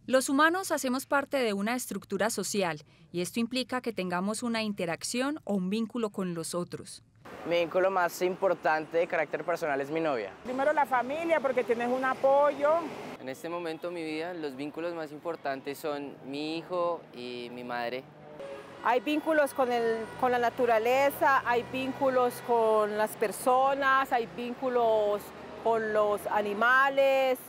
Los humanos hacemos parte de una estructura social y esto implica que tengamos una interacción o un vínculo con los otros. Mi vínculo más importante de carácter personal es mi novia. Primero la familia, porque tienes un apoyo. En este momento de mi vida, los vínculos más importantes son mi hijo y mi madre. Hay vínculos con la naturaleza, hay vínculos con las personas, hay vínculos con los animales,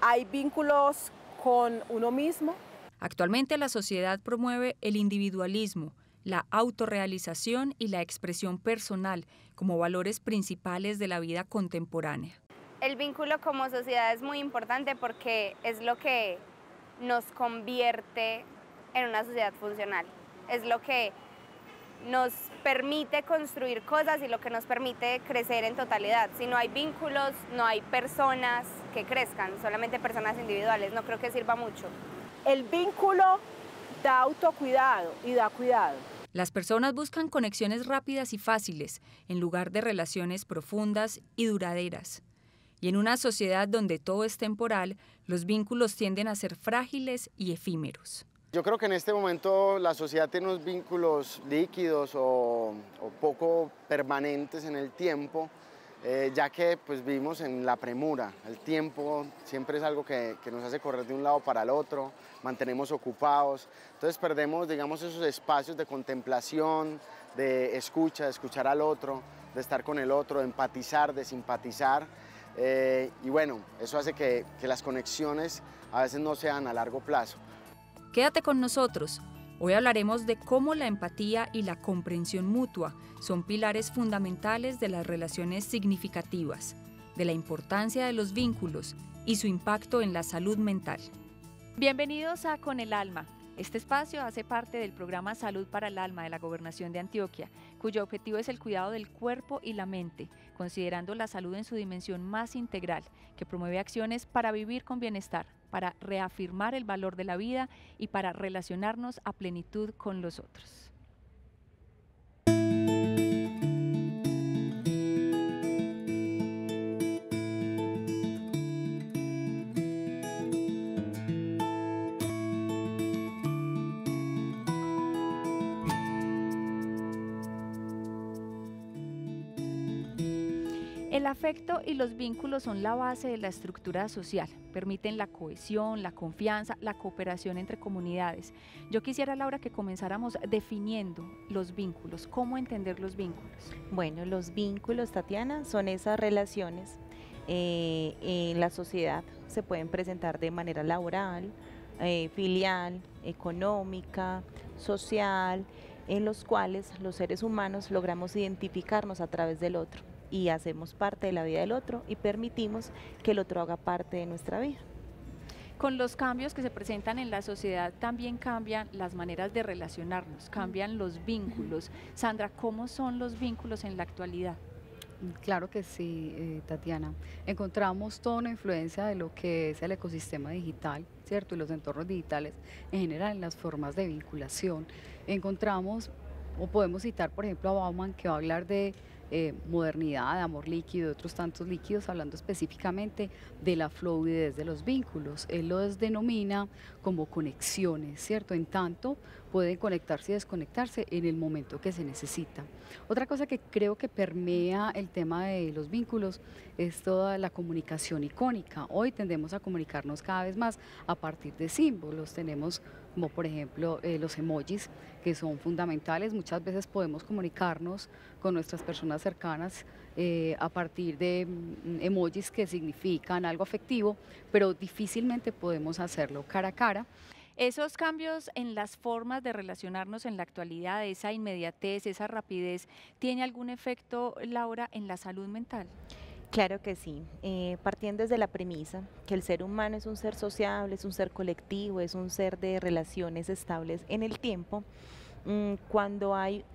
hay vínculos con uno mismo. Actualmente la sociedad promueve el individualismo, la autorrealización y la expresión personal como valores principales de la vida contemporánea. El vínculo como sociedad es muy importante porque es lo que nos convierte en una sociedad funcional. Es lo que nos permite construir cosas y lo que nos permite crecer en totalidad. Si no hay vínculos, no hay personas que crezcan, solamente personas individuales. No creo que sirva mucho. El vínculo da autocuidado y da cuidado. Las personas buscan conexiones rápidas y fáciles, en lugar de relaciones profundas y duraderas. Y en una sociedad donde todo es temporal, los vínculos tienden a ser frágiles y efímeros. Yo creo que en este momento la sociedad tiene unos vínculos líquidos o poco permanentes en el tiempo, ya que pues, vivimos en la premura. El tiempo siempre es algo que nos hace correr de un lado para el otro, mantenemos ocupados, entonces perdemos, digamos, esos espacios de contemplación, de escucha, de escuchar al otro, de estar con el otro, de empatizar, de simpatizar. Y bueno, eso hace que las conexiones a veces no sean a largo plazo. Quédate con nosotros. Hoy hablaremos de cómo la empatía y la comprensión mutua son pilares fundamentales de las relaciones significativas, de la importancia de los vínculos y su impacto en la salud mental. Bienvenidos a Con el Alma. Este espacio hace parte del programa Salud para el Alma de la Gobernación de Antioquia, cuyo objetivo es el cuidado del cuerpo y la mente, considerando la salud en su dimensión más integral, que promueve acciones para vivir con bienestar, para reafirmar el valor de la vida y para relacionarnos a plenitud con los otros. El afecto y los vínculos son la base de la estructura social, permiten la cohesión, la confianza, la cooperación entre comunidades. Yo quisiera, Laura, que comenzáramos definiendo los vínculos, cómo entender los vínculos. Bueno, los vínculos, Tatiana, son esas relaciones en la sociedad, se pueden presentar de manera laboral, filial, económica, social, en los cuales los seres humanos logramos identificarnos a través del otro y hacemos parte de la vida del otro y permitimos que el otro haga parte de nuestra vida. Con los cambios que se presentan en la sociedad también cambian las maneras de relacionarnos, cambian los vínculos. Sandra, ¿cómo son los vínculos en la actualidad? Claro que sí, Tatiana. Encontramos toda una influencia de lo que es el ecosistema digital, ¿cierto? Y los entornos digitales en general en las formas de vinculación. Encontramos, o podemos citar, por ejemplo, a Bauman, que va a hablar de modernidad, de amor líquido, de otros tantos líquidos, hablando específicamente de la fluidez de los vínculos. Él los denomina como conexiones, ¿cierto? En tanto, pueden conectarse y desconectarse en el momento que se necesita. Otra cosa que creo que permea el tema de los vínculos es toda la comunicación icónica. Hoy tendemos a comunicarnos cada vez más a partir de símbolos. Tenemos como por ejemplo los emojis, que son fundamentales. Muchas veces podemos comunicarnos con nuestras personas cercanas a partir de emojis que significan algo afectivo, pero difícilmente podemos hacerlo cara a cara. Esos cambios en las formas de relacionarnos en la actualidad, esa inmediatez, esa rapidez, ¿tiene algún efecto, Laura, en la salud mental? Claro que sí, partiendo desde la premisa que el ser humano es un ser sociable, es un ser colectivo, es un ser de relaciones estables en el tiempo. Cuando hay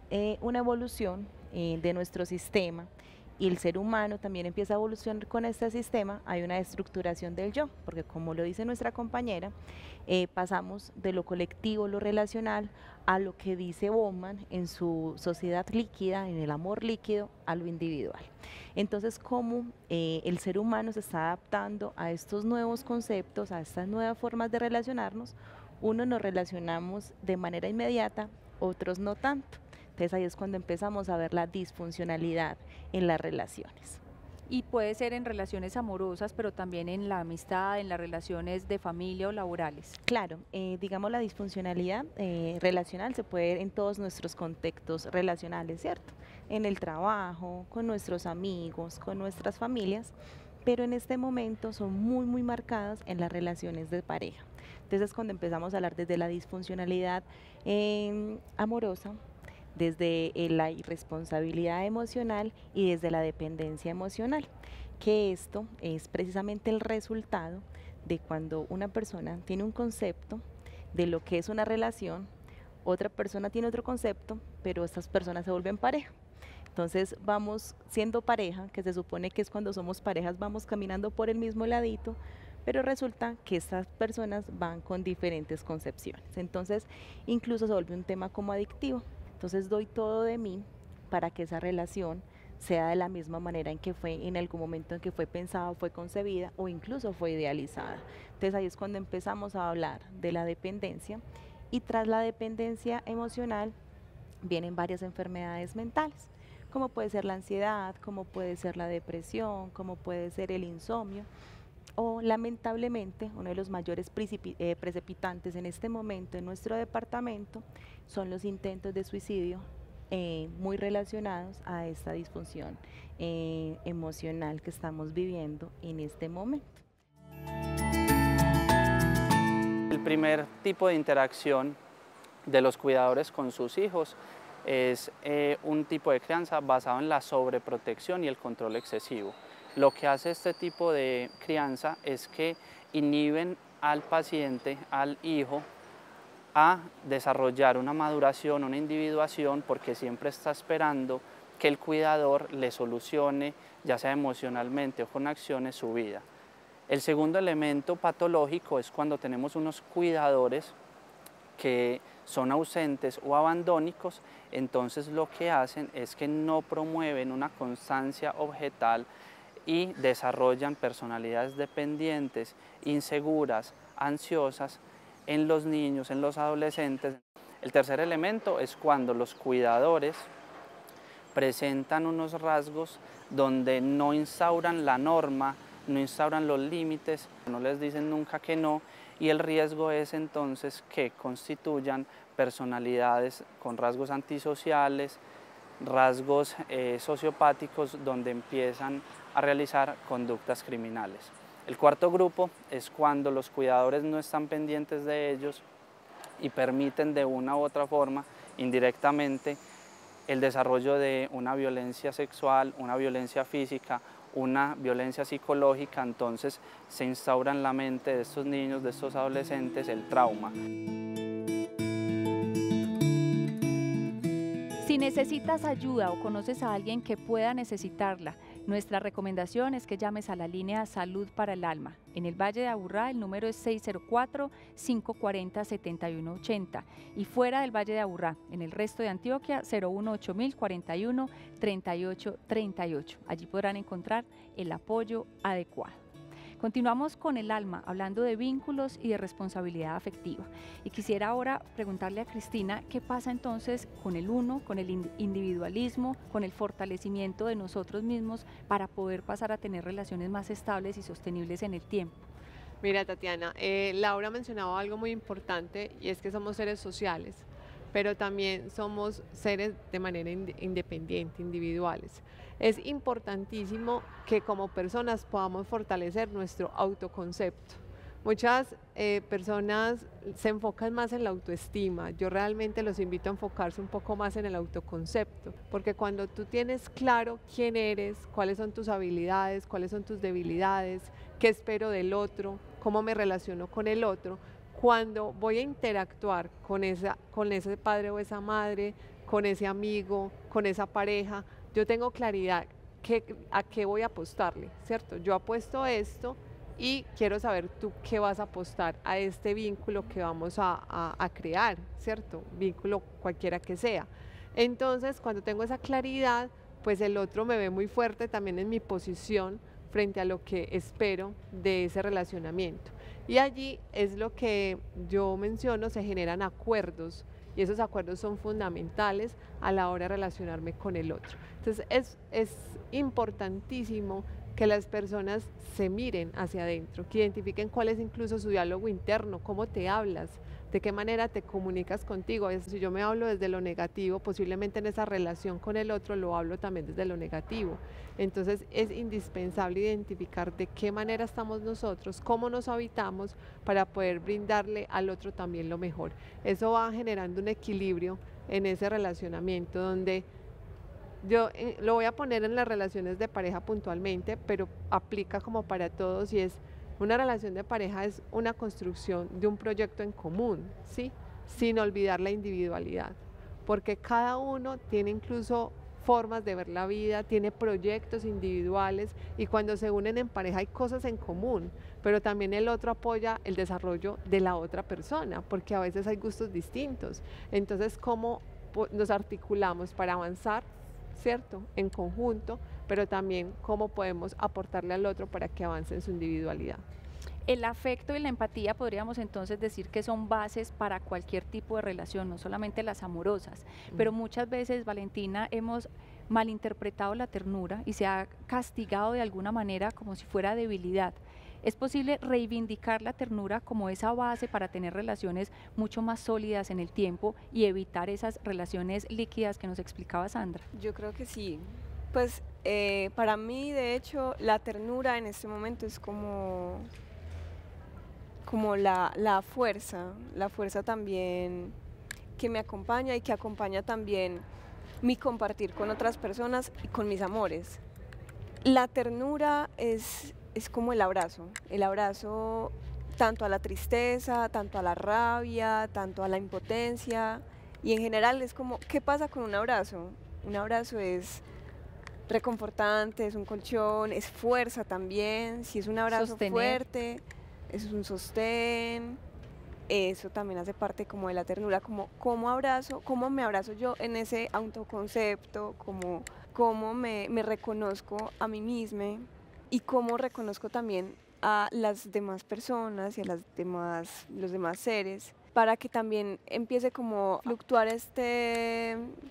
una evolución de nuestro sistema y el ser humano también empieza a evolucionar con este sistema, hay una estructuración del yo, porque como lo dice nuestra compañera, pasamos de lo colectivo, lo relacional, a lo que dice Bauman en su sociedad líquida, en el amor líquido, a lo individual. Entonces, cómo el ser humano se está adaptando a estos nuevos conceptos, a estas nuevas formas de relacionarnos, unos nos relacionamos de manera inmediata, otros no tanto. Entonces ahí es cuando empezamos a ver la disfuncionalidad en las relaciones. Y puede ser en relaciones amorosas, pero también en la amistad, en las relaciones de familia o laborales. Claro, digamos la disfuncionalidad relacional se puede ver en todos nuestros contextos relacionales, ¿cierto? En el trabajo, con nuestros amigos, con nuestras familias, pero en este momento son muy marcadas en las relaciones de pareja. Entonces cuando empezamos a hablar desde la disfuncionalidad amorosa, desde la irresponsabilidad emocional y desde la dependencia emocional, que esto es precisamente el resultado de cuando una persona tiene un concepto de lo que es una relación, otra persona tiene otro concepto, pero estas personas se vuelven pareja. Entonces vamos siendo pareja, que se supone que es cuando somos parejas, vamos caminando por el mismo ladito, pero resulta que estas personas van con diferentes concepciones. Entonces incluso se vuelve un tema como adictivo. Entonces doy todo de mí para que esa relación sea de la misma manera en que fue en algún momento en que fue pensada, fue concebida o incluso fue idealizada. Entonces ahí es cuando empezamos a hablar de la dependencia, y tras la dependencia emocional vienen varias enfermedades mentales, como puede ser la ansiedad, como puede ser la depresión, como puede ser el insomnio, o lamentablemente uno de los mayores precipitantes en este momento en nuestro departamento son los intentos de suicidio, muy relacionados a esta disfunción emocional que estamos viviendo en este momento. El primer tipo de interacción de los cuidadores con sus hijos es un tipo de crianza basado en la sobreprotección y el control excesivo. Lo que hace este tipo de crianza es que inhiben al paciente, al hijo, a desarrollar una maduración, una individuación, porque siempre está esperando que el cuidador le solucione, ya sea emocionalmente o con acciones, su vida. El segundo elemento patológico es cuando tenemos unos cuidadores que son ausentes o abandónicos, entonces lo que hacen es que no promueven una constancia objetal y desarrollan personalidades dependientes, inseguras, ansiosas en los niños, en los adolescentes. El tercer elemento es cuando los cuidadores presentan unos rasgos donde no instauran la norma, no instauran los límites, no les dicen nunca que no, y el riesgo es entonces que constituyan personalidades con rasgos antisociales, rasgos sociopáticos, donde empiezan a realizar conductas criminales. El cuarto grupo es cuando los cuidadores no están pendientes de ellos y permiten de una u otra forma, indirectamente, el desarrollo de una violencia sexual, una violencia física, una violencia psicológica. Entonces se instaura en la mente de estos niños, de estos adolescentes, el trauma. Si necesitas ayuda o conoces a alguien que pueda necesitarla, nuestra recomendación es que llames a la línea Salud para el Alma. En el Valle de Aburrá el número es 604-540-7180 y fuera del Valle de Aburrá, en el resto de Antioquia, 018-041-3838. Allí podrán encontrar el apoyo adecuado. Continuamos con el alma, hablando de vínculos y de responsabilidad afectiva. Y quisiera ahora preguntarle a Cristina qué pasa entonces con el uno, con el individualismo, con el fortalecimiento de nosotros mismos para poder pasar a tener relaciones más estables y sostenibles en el tiempo. Mira, Tatiana, Laura mencionaba algo muy importante y es que somos seres sociales, pero también somos seres de manera independiente, individuales. Es importantísimo que como personas podamos fortalecer nuestro autoconcepto. Muchas personas se enfocan más en la autoestima. Yo realmente los invito a enfocarse un poco más en el autoconcepto, porque cuando tú tienes claro quién eres, cuáles son tus habilidades, cuáles son tus debilidades, qué espero del otro, cómo me relaciono con el otro, cuando voy a interactuar con ese padre o esa madre, con ese amigo, con esa pareja, yo tengo claridad a qué voy a apostarle, ¿cierto? Yo apuesto esto y quiero saber tú qué vas a apostar a este vínculo que vamos a crear, ¿cierto? Vínculo cualquiera que sea. Entonces, cuando tengo esa claridad, pues el otro me ve muy fuerte también en mi posición frente a lo que espero de ese relacionamiento. Y allí es lo que yo menciono, se generan acuerdos, y esos acuerdos son fundamentales a la hora de relacionarme con el otro. Entonces es importantísimo que las personas se miren hacia adentro, que identifiquen cuál es incluso su diálogo interno, cómo te hablas, de qué manera te comunicas contigo. Si yo me hablo desde lo negativo, posiblemente en esa relación con el otro lo hablo también desde lo negativo. Entonces es indispensable identificar de qué manera estamos nosotros, cómo nos habitamos para poder brindarle al otro también lo mejor. Eso va generando un equilibrio en ese relacionamiento donde yo lo voy a poner en las relaciones de pareja puntualmente, pero aplica como para todos y es una relación de pareja es una construcción de un proyecto en común, ¿sí? Sin olvidar la individualidad, porque cada uno tiene incluso formas de ver la vida, tiene proyectos individuales y cuando se unen en pareja hay cosas en común, pero también el otro apoya el desarrollo de la otra persona, porque a veces hay gustos distintos. Entonces, ¿cómo nos articulamos para avanzar, ¿cierto? En conjunto, pero también cómo podemos aportarle al otro para que avance en su individualidad. El afecto y la empatía podríamos entonces decir que son bases para cualquier tipo de relación, no solamente las amorosas, pero muchas veces, Valentina, hemos malinterpretado la ternura y se ha castigado de alguna manera como si fuera debilidad. ¿Es posible reivindicar la ternura como esa base para tener relaciones mucho más sólidas en el tiempo y evitar esas relaciones líquidas que nos explicaba Sandra? Yo creo que sí. Pues para mí, de hecho, la ternura en este momento es como la fuerza también que me acompaña y que acompaña también mi compartir con otras personas y con mis amores. La ternura es como el abrazo tanto a la tristeza, tanto a la rabia, tanto a la impotencia y en general es como, ¿qué pasa con un abrazo? Un abrazo es reconfortante, es un colchón, es fuerza también, si es un abrazo fuerte, eso es un sostén, eso también hace parte como de la ternura, como cómo me abrazo yo en ese autoconcepto, cómo me reconozco a mí misma y cómo reconozco también a las demás personas y a los demás seres, para que también empiece como a fluctuar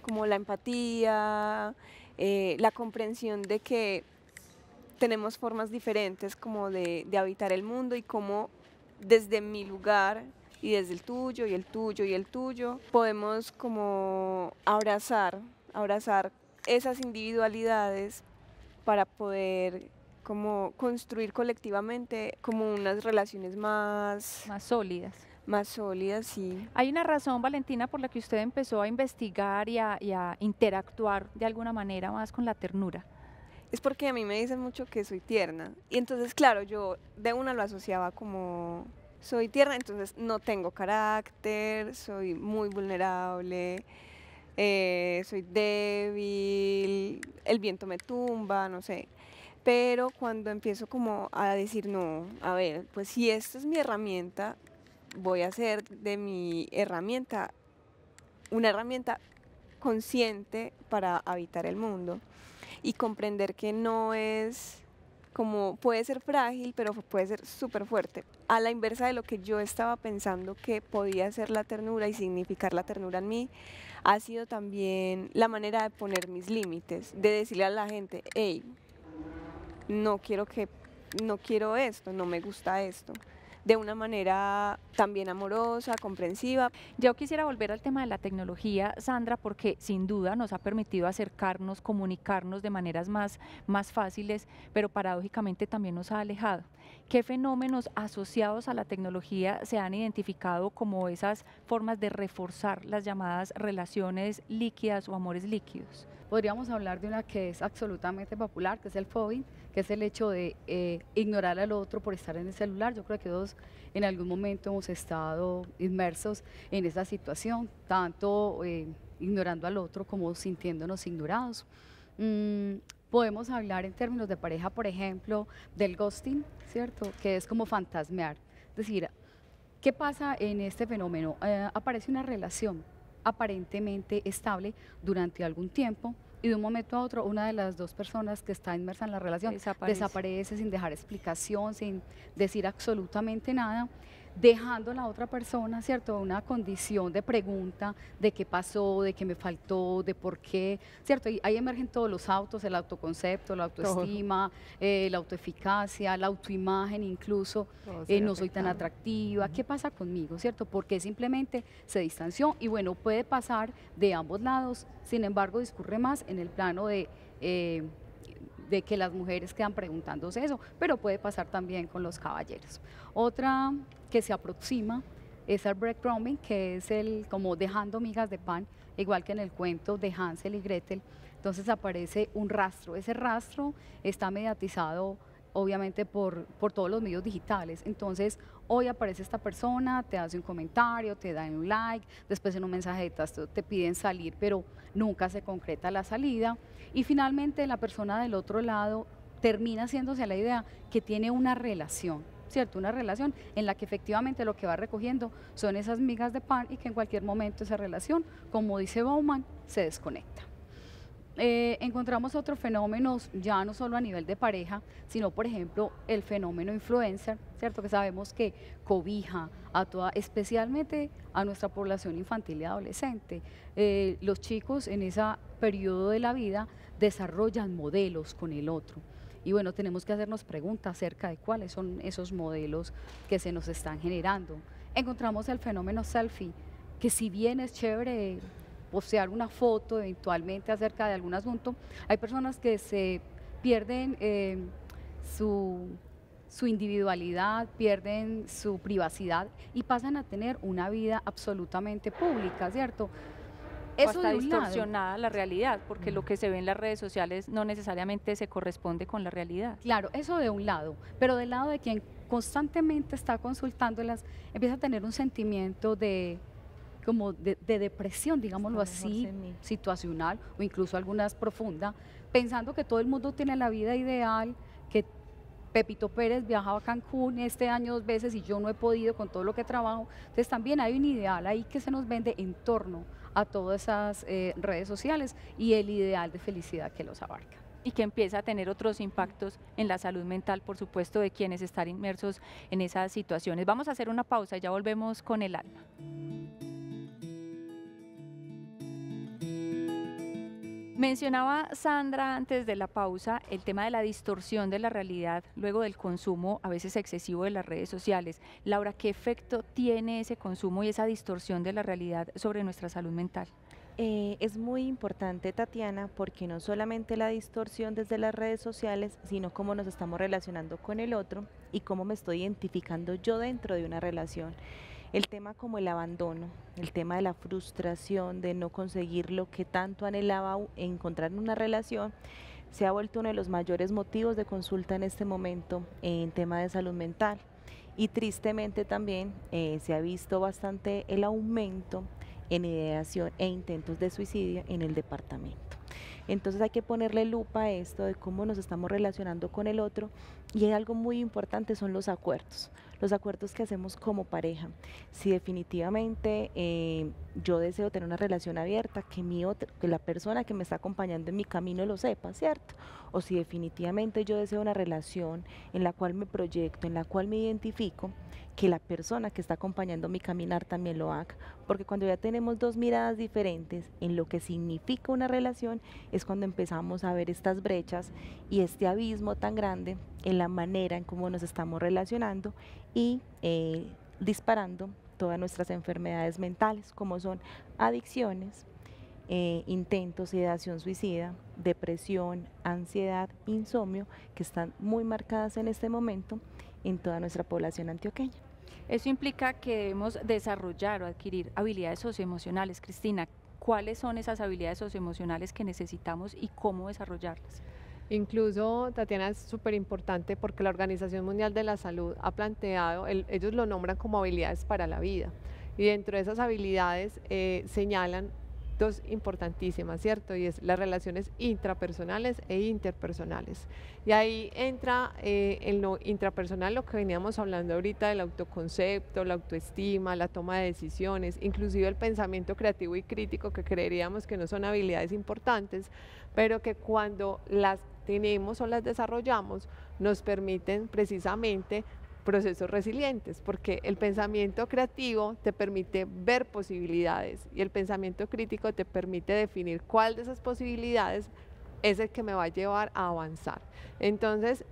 como la empatía, la comprensión de que tenemos formas diferentes como de habitar el mundo y cómo desde mi lugar y desde el tuyo y el tuyo y el tuyo podemos como abrazar esas individualidades para poder como construir colectivamente como unas relaciones más sólidas. Más sólidas, sí. ¿Hay una razón, Valentina, por la que usted empezó a investigar y a interactuar de alguna manera más con la ternura? Es porque a mí me dicen mucho que soy tierna y entonces claro, yo de una lo asociaba como soy tierna, entonces no tengo carácter, soy muy vulnerable, soy débil, el viento me tumba, no sé. Pero cuando empiezo como a decir, no, a ver, pues si esta es mi herramienta, voy a hacer de mi herramienta una herramienta consciente para habitar el mundo y comprender que no es como, puede ser frágil, pero puede ser súper fuerte. A la inversa de lo que yo estaba pensando que podía ser la ternura y significar la ternura en mí, ha sido también la manera de poner mis límites, de decirle a la gente, hey, no quiero esto, no me gusta esto, de una manera también amorosa, comprensiva. Yo quisiera volver al tema de la tecnología, Sandra, porque sin duda nos ha permitido acercarnos, comunicarnos de maneras más fáciles, pero paradójicamente también nos ha alejado. ¿Qué fenómenos asociados a la tecnología se han identificado como esas formas de reforzar las llamadas relaciones líquidas o amores líquidos? Podríamos hablar de una que es absolutamente popular, que es el phobing, que es el hecho de ignorar al otro por estar en el celular. Yo creo que todos en algún momento hemos estado inmersos en esa situación, tanto ignorando al otro como sintiéndonos ignorados. Podemos hablar en términos de pareja, por ejemplo, del ghosting, ¿cierto? Que es como fantasmear. Es decir, ¿qué pasa en este fenómeno? Aparece una relación aparentemente estable durante algún tiempo y de un momento a otro una de las dos personas que está inmersa en la relación desaparece sin dejar explicación, sin decir absolutamente nada, dejando a la otra persona, ¿cierto?, una condición de pregunta de qué pasó, de qué me faltó, de por qué, ¿cierto? Y ahí emergen todos los autos, el autoconcepto, la autoestima, la autoeficacia, la autoimagen incluso, no soy tan atractiva, ¿qué pasa conmigo, ¿cierto? Porque simplemente se distanció y bueno, puede pasar de ambos lados, sin embargo discurre más en el plano de que las mujeres quedan preguntándose eso, pero puede pasar también con los caballeros. Otra que se aproxima es el breadcrumbing, que es el como dejando migas de pan, igual que en el cuento de Hansel y Gretel. Entonces aparece un rastro, ese rastro está mediatizado obviamente por todos los medios digitales. Entonces, hoy aparece esta persona, te hace un comentario, te dan un like, después en un mensaje de texto te piden salir, pero nunca se concreta la salida. Y finalmente la persona del otro lado termina haciéndose a la idea que tiene una relación, ¿cierto? Una relación en la que efectivamente lo que va recogiendo son esas migas de pan y que en cualquier momento esa relación, como dice Bauman, se desconecta. Encontramos otros fenómenos ya no solo a nivel de pareja, sino por ejemplo el fenómeno influencer, ¿cierto? Que sabemos que cobija a toda, especialmente a nuestra población infantil y adolescente. Los chicos en ese periodo de la vida desarrollan modelos con el otro. Y bueno, tenemos que hacernos preguntas acerca de cuáles son esos modelos que se nos están generando. Encontramos el fenómeno selfie, que si bien es chévere postear una foto eventualmente acerca de algún asunto, hay personas que se pierden su individualidad, pierden su privacidad y pasan a tener una vida absolutamente pública, ¿cierto? Eso está distorsionada la realidad, porque lo que se ve en las redes sociales no necesariamente se corresponde con la realidad. Claro, eso de un lado, pero del lado de quien constantemente está consultándolas, empieza a tener un sentimiento de depresión, digámoslo así, situacional o incluso algunas profunda, pensando que todo el mundo tiene la vida ideal, que Pepito Pérez viajaba a Cancún este año 2 veces y yo no he podido con todo lo que trabajo. Entonces también hay un ideal ahí que se nos vende en torno a todas esas redes sociales y el ideal de felicidad que los abarca. Y que empieza a tener otros impactos en la salud mental, por supuesto, de quienes están inmersos en esas situaciones. Vamos a hacer una pausa y ya volvemos con el alma. Mencionaba Sandra antes de la pausa el tema de la distorsión de la realidad luego del consumo a veces excesivo de las redes sociales. Laura, ¿qué efecto tiene ese consumo y esa distorsión de la realidad sobre nuestra salud mental? Es muy importante, Tatiana, porque no solamente la distorsión desde las redes sociales, sino cómo nos estamos relacionando con el otro y cómo me estoy identificando yo dentro de una relación. El tema como el abandono, el tema de la frustración, de no conseguir lo que tanto anhelaba encontrar en una relación, se ha vuelto uno de los mayores motivos de consulta en este momento en tema de salud mental. Y tristemente también se ha visto bastante el aumento en ideación e intentos de suicidio en el departamento. Entonces hay que ponerle lupa a esto de cómo nos estamos relacionando con el otro, y hay algo muy importante, son los acuerdos que hacemos como pareja. Si definitivamente yo deseo tener una relación abierta, que la persona que me está acompañando en mi camino lo sepa, ¿cierto? O si definitivamente yo deseo una relación en la cual me proyecto, en la cual me identifico, que la persona que está acompañando mi caminar también lo haga, porque cuando ya tenemos dos miradas diferentes en lo que significa una relación, es cuando empezamos a ver estas brechas y este abismo tan grande en la manera en cómo nos estamos relacionando y disparando todas nuestras enfermedades mentales, como son adicciones, intentos, ideación suicida, depresión, ansiedad, insomnio, que están muy marcadas en este momento en toda nuestra población antioqueña. Eso implica que debemos desarrollar o adquirir habilidades socioemocionales. Cristina, ¿cuáles son esas habilidades socioemocionales que necesitamos y cómo desarrollarlas? Incluso, Tatiana, es súper importante porque la Organización Mundial de la Salud ha planteado, ellos lo nombran como habilidades para la vida, y dentro de esas habilidades señalan dos importantísimas, ¿cierto? Y es las relaciones intrapersonales e interpersonales. Y ahí entra en lo intrapersonal lo que veníamos hablando ahorita del autoconcepto, la autoestima, la toma de decisiones, inclusive el pensamiento creativo y crítico, que creeríamos que no son habilidades importantes, pero que cuando las tenemos o las desarrollamos nos permiten precisamente procesos resilientes, porque el pensamiento creativo te permite ver posibilidades y el pensamiento crítico te permite definir cuál de esas posibilidades es el que me va a llevar a avanzar. Entonces,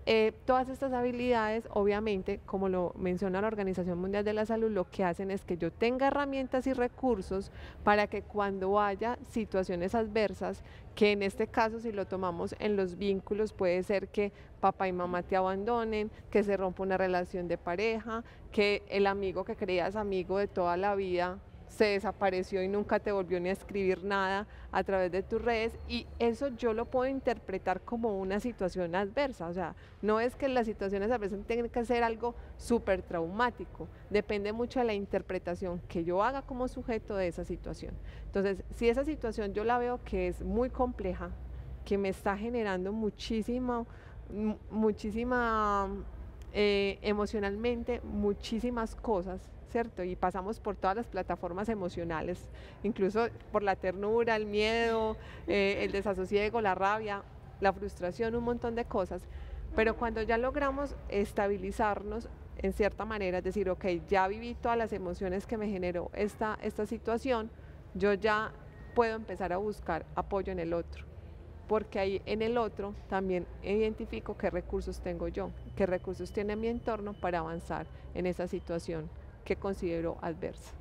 todas estas habilidades, obviamente, como lo menciona la Organización Mundial de la Salud, lo que hacen es que yo tenga herramientas y recursos para que cuando haya situaciones adversas, que en este caso, si lo tomamos en los vínculos, puede ser que papá y mamá te abandonen, que se rompa una relación de pareja, que el amigo que creías amigo de toda la vida se desapareció y nunca te volvió ni a escribir nada a través de tus redes, y eso yo lo puedo interpretar como una situación adversa. O sea, no es que las situaciones adversas tengan que ser algo súper traumático, depende mucho de la interpretación que yo haga como sujeto de esa situación. Entonces, si esa situación yo la veo que es muy compleja, que me está generando muchísima emocionalmente, muchísimas cosas, ¿cierto? Y pasamos por todas las plataformas emocionales, incluso por la ternura, el miedo, el desasosiego, la rabia, la frustración, un montón de cosas. Pero cuando ya logramos estabilizarnos en cierta manera, es decir, ok, ya viví todas las emociones que me generó esta situación, yo ya puedo empezar a buscar apoyo en el otro, porque ahí en el otro también identifico qué recursos tengo yo, qué recursos tiene mi entorno para avanzar en esa situación que considero adversa.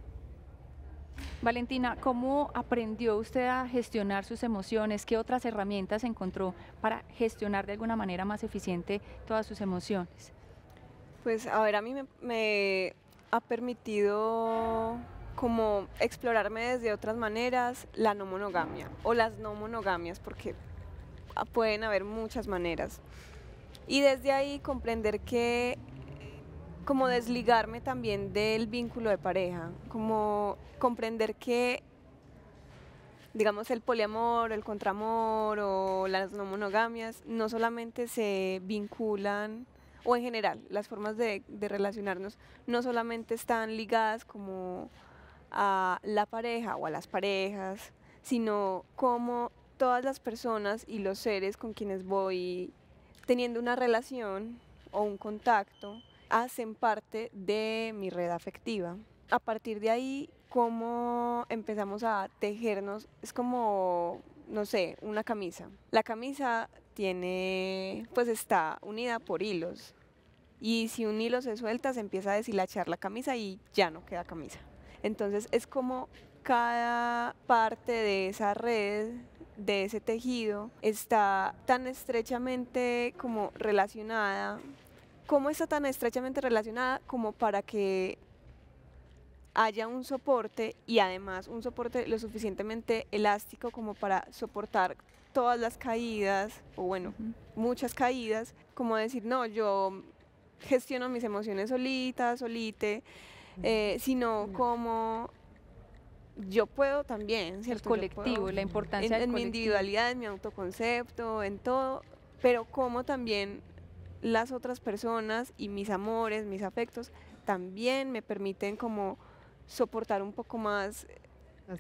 Valentina, ¿cómo aprendió usted a gestionar sus emociones? ¿Qué otras herramientas encontró para gestionar de alguna manera más eficiente todas sus emociones? Pues a ver, a mí me ha permitido como explorarme desde otras maneras la no monogamia o las no monogamias, porque pueden haber muchas maneras. Y desde ahí comprender que como desligarme también del vínculo de pareja, como comprender que, digamos, el poliamor, el contramor o las no monogamias no solamente se vinculan, o en general, las formas de relacionarnos no solamente están ligadas como a la pareja o a las parejas, sino como todas las personas y los seres con quienes voy teniendo una relación o un contacto hacen parte de mi red afectiva. A partir de ahí, cómo empezamos a tejernos, es como, no sé, una camisa. La camisa pues está unida por hilos, y si un hilo se suelta, se empieza a deshilachar la camisa y ya no queda camisa. Entonces es como cada parte de esa red, de ese tejido, está tan estrechamente como relacionada. ¿Cómo está tan estrechamente relacionada? Como para que haya un soporte, y además un soporte lo suficientemente elástico como para soportar todas las caídas, o bueno, muchas caídas, como decir, no, yo gestiono mis emociones solite, sino como yo puedo también, ¿cierto? El colectivo, la importancia del colectivo. En mi individualidad, en mi autoconcepto, en todo, pero como también las otras personas y mis amores, mis afectos, también me permiten como soportar un poco más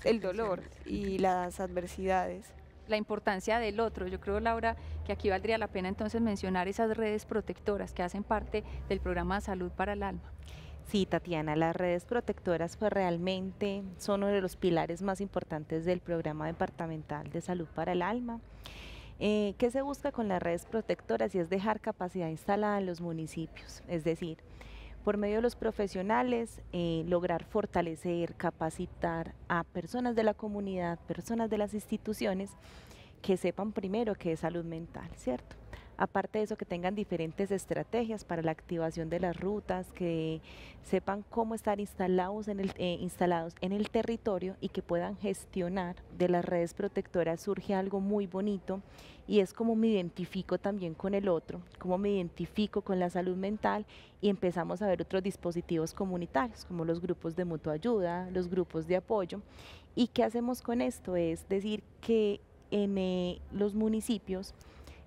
el dolor y las adversidades. La importancia del otro. Yo creo, Laura, que aquí valdría la pena entonces mencionar esas redes protectoras que hacen parte del programa Salud para el Alma. Sí, Tatiana, las redes protectoras pues realmente son uno de los pilares más importantes del programa departamental de Salud para el Alma. ¿Qué se busca con las redes protectoras? Y es dejar capacidad instalada en los municipios, es decir, por medio de los profesionales, lograr fortalecer, capacitar a personas de la comunidad, personas de las instituciones, que sepan primero qué es salud mental, ¿cierto? Aparte de eso, que tengan diferentes estrategias para la activación de las rutas, que sepan cómo estar instalados en el territorio y que puedan gestionar. De las redes protectoras surge algo muy bonito y es cómo me identifico también con el otro, cómo me identifico con la salud mental, y empezamos a ver otros dispositivos comunitarios como los grupos de mutua ayuda, los grupos de apoyo. ¿Y qué hacemos con esto? Es decir, que en los municipios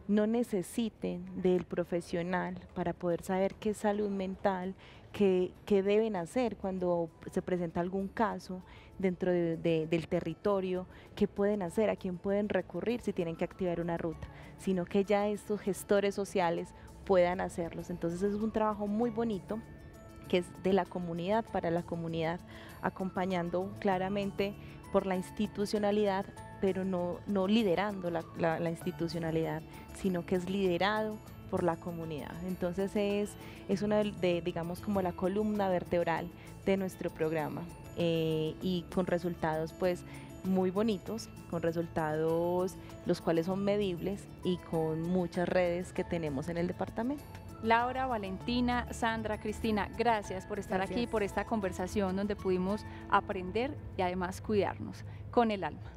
no necesiten del profesional para poder saber qué es salud mental, qué deben hacer cuando se presenta algún caso dentro del territorio, qué pueden hacer, a quién pueden recurrir si tienen que activar una ruta, sino que ya estos gestores sociales puedan hacerlos. Entonces es un trabajo muy bonito que es de la comunidad para la comunidad, acompañando claramente por la institucionalidad, pero no liderando la institucionalidad, sino que es liderado por la comunidad. Entonces es una digamos, como la columna vertebral de nuestro programa, y con resultados pues muy bonitos, con resultados los cuales son medibles y con muchas redes que tenemos en el departamento. Laura, Valentina, Sandra, Cristina, gracias por estar aquí, por esta conversación donde pudimos aprender y además cuidarnos con el alma.